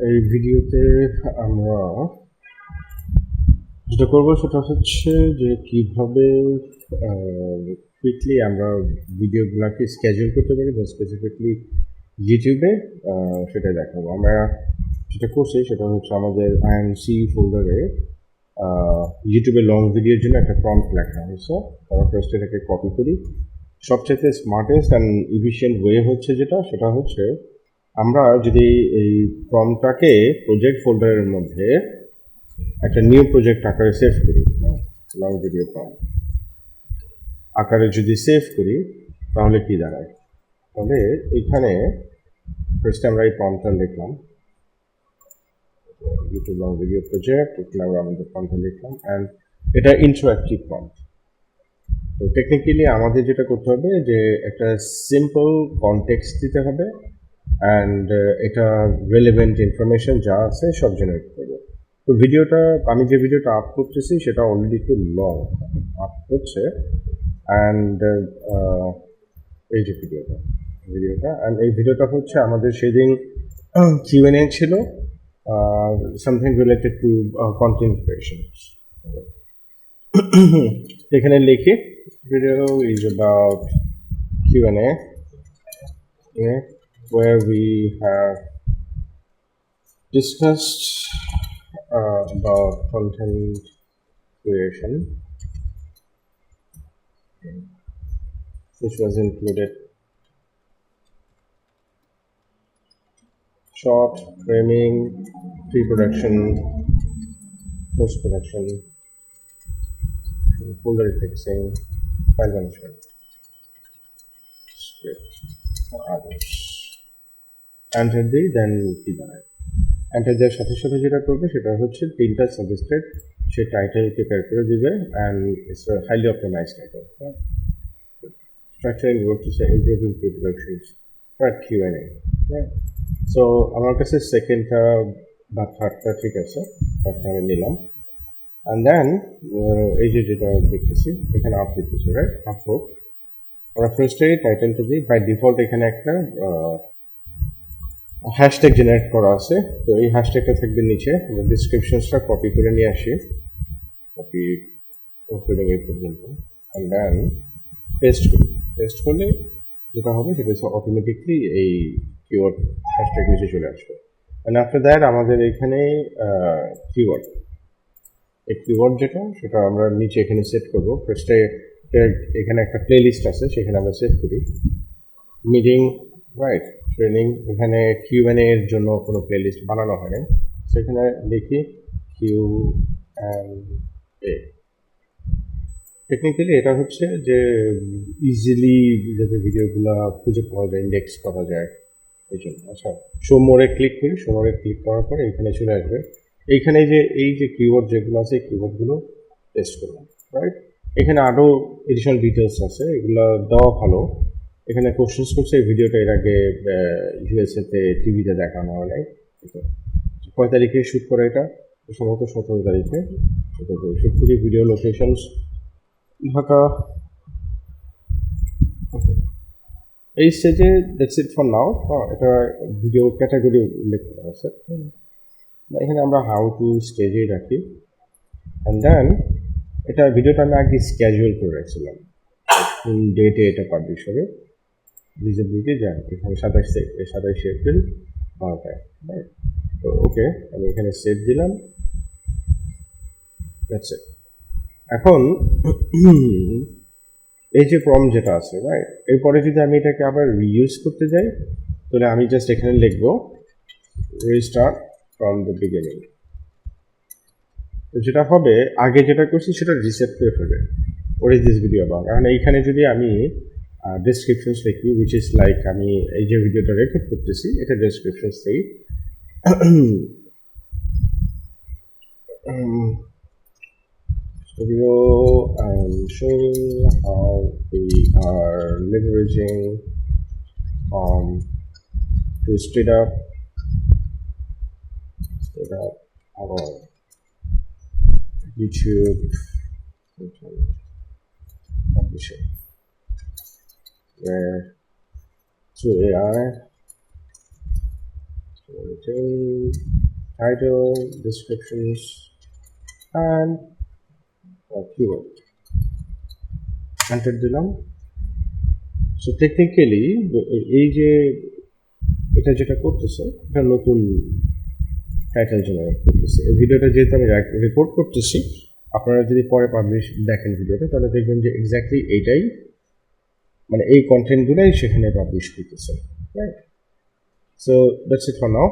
এই ভিডিওতে আমরা যেটা করবো সেটা হচ্ছে যে কিভাবে কুইকলি আমরা ভিডিওগুলোকে স্কেজুল করতে পারি বা স্পেসিফিকলি ইউটিউবে সেটা দেখাবো। আমরা যেটা করছি সেটা হচ্ছে আমাদের আইএমসি ফোল্ডারে ইউটিউবে লং ভিডিওর জন্য একটা প্রম্পট লেখা হয়েছে। আমরা ফার্স্ট এটাকে কপি করি। সবচেয়ে স্মার্টেস্ট অ্যান্ড ইফিশিয়েন্ট ওয়ে হচ্ছে সেটা হচ্ছে আমরা যদি এই প্রম্পটটাকে প্রজেক্ট ফোল্ডারের মধ্যে একটা নিউ প্রজেক্ট আকারে সেভ করি, লং ভিডিও প্রম্পট আকারে যদি সেভ করি তাহলে কি দাঁড়ায়? তাহলে এখানে ফার্স্টে আমরা এই প্রম্পটটা লিখলাম, ইউটিউব লং ভিডিও প্রজেক্ট, এখানে আমরা আমাদের প্রম্পটটা লিখলাম অ্যান্ড এটা ইন্টারঅ্যাক্টিভ প্রম্পট। তো টেকনিক্যালি আমাদের যেটা করতে হবে যে একটা সিম্পল কনটেক্সট দিতে হবে অ্যান্ড এটা রেলেভেন্ট ইনফরমেশন যা আছে সব জেনারেট করবে। তো ভিডিওটা আমি যে ভিডিওটা আপ করতেছি সেটা অলরেডি একটু লং আপ হচ্ছে অ্যান্ড এই যে ভিডিওটা অ্যান্ড এই ভিডিওটা হচ্ছে আমাদের সেদিন Q&A ছিল, something related to content creation. এখানে লিখি video is about Q&A where we have discussed about content creation, which was included short, framing, pre-production, post-production, folder fixing, file management, script, others. Enter the then কি দাঁড়ায়? Enter দেওয়ার সাথে সাথে যেটা করবে সেটা হচ্ছে তিনটা সাজেস্টেড সে টাইটেল প্রিপেয়ার করে দিবে and it's a highly optimised title. Structuring work to say improving pre-productions or Q&A. So আমার কাছে সেকেন্ডটা বা থার্ডটা ঠিক আছে, থার্ডটা আমি নিলাম অ্যান্ড দেন এই যে যেটা দেখতেছি এখানে আপ দিতেছি, রাইট? আপ হোক আমরা ফার্স্টে টাইটেলটা দিই। বাই ডিফল্ট এখানে একটা হ্যাশট্যাগ জেনারেট করা আছে, তো এই হ্যাশট্যাগটা থাকবে নিচে। আমরা ডিসক্রিপশনসটা কপি করে নিয়ে আসি, কপি এই পর্যন্ত অ্যান্ড দেন পেস্ট করলে যেটা হবে সেটা হচ্ছে অটোমেটিকলি এই কিওয়ার্ড হ্যাশট্যাগ নিচে চলে আসবে। অ্যান্ড আফটার দ্যাট আমাদের এখানে কিওয়ার্ড, এই কিওয়ার্ড সেটা আমরা নিচে এখানে সেট করবো। ফার্স্টে এখানে একটা প্লে লিস্ট আছে, সেখানে আমরা সেট করি মিটিং, রাইট, ট্রেনিং। এখানে Q&A এর জন্য কোনো প্লে লিস্ট বানানো হয়নি, সেখানে লিখি Q&A। টেকনিক্যালি এটা হচ্ছে যে ইজিলি যাতে ভিডিওগুলো খুঁজে পাওয়া যায়, ইন্ডেক্স করা যায় এই জন্য। আচ্ছা, শো মোরে ক্লিক করি। শো মোরে ক্লিক করার পরে এখানে চলে আসবে। এইখানে যে এই যে কিওয়ার্ড যেগুলো আছে এই কিওয়ার্ডগুলো টেস্ট করলাম, রাইট? এখানে আরও এডিশনাল ডিটেলস আছে, এগুলো দেওয়া ভালো। এখানে কোশ্চেন্স করছে এই ভিডিওটা এর আগে ইউএসএতে টিভিতে দেখানো হয় নাই। কয় তারিখে শ্যুট করে এটা? সম্ভবত 17 তারিখে শ্যুট করি। Video locations Dhaka. এই স্টেজে দ্যাটস ইট ফর নাও। এটা ভিডিও ক্যাটাগরি উল্লেখ করা আছে, এখানে আমরা হাউ টু স্টেজে রাখি অ্যান্ড দেন এটা ভিডিওটা আমি আগে স্ক্যাজুয়াল করে রাখছিলাম, কোন ডেটে এটা পাবলিশ হবে। ভিজিবিলিটি যায় এখানে 27 এপ্রিল 12টায়, রাইট? তো ওকে, আমি এখানে সেভ দিলাম, দ্যাটস ইট। এখন এই যে প্রম্পট যেটা আছে, রাইট, এরপরে যদি আমি এটাকে আবার রিইউজ করতে যাই তাহলে আমি জাস্ট এখানে লিখবো রিস্টার্ট ফ্রম দ্য বিগিনিং। তো যেটা হবে আগে যেটা করছি সেটা রিসেট করে ফেলবে, what is this video about. কারণ এইখানে যদি আমি ডেসক্রিপশনস লিখি উইচ ইজ লাইক আমি এই যে ভিডিওটা রেকর্ড করতেছি এটা ডেসক্রিপশনস দিই, video showing how we are leveraging to speed up our YouTube publishing, where through AI retain title, descriptions, and keyword. Enter দিলাম। সো টেকনিক্যালি এই যে এটা যেটা করতেছে এটা নতুন টাইটেল জেনারেট করতেছে। এই ভিডিওটা যেহেতু আমি রেকর্ড করতেছি, আপনারা যদি পরে পাবলিশ দেখেন ভিডিওটা তাহলে দেখবেন যে এক্স্যাক্টলি এইটাই, মানে এই কন্টেন্টগুলোই সেখানে পাবলিশ করতেছে, right? So that's it for now.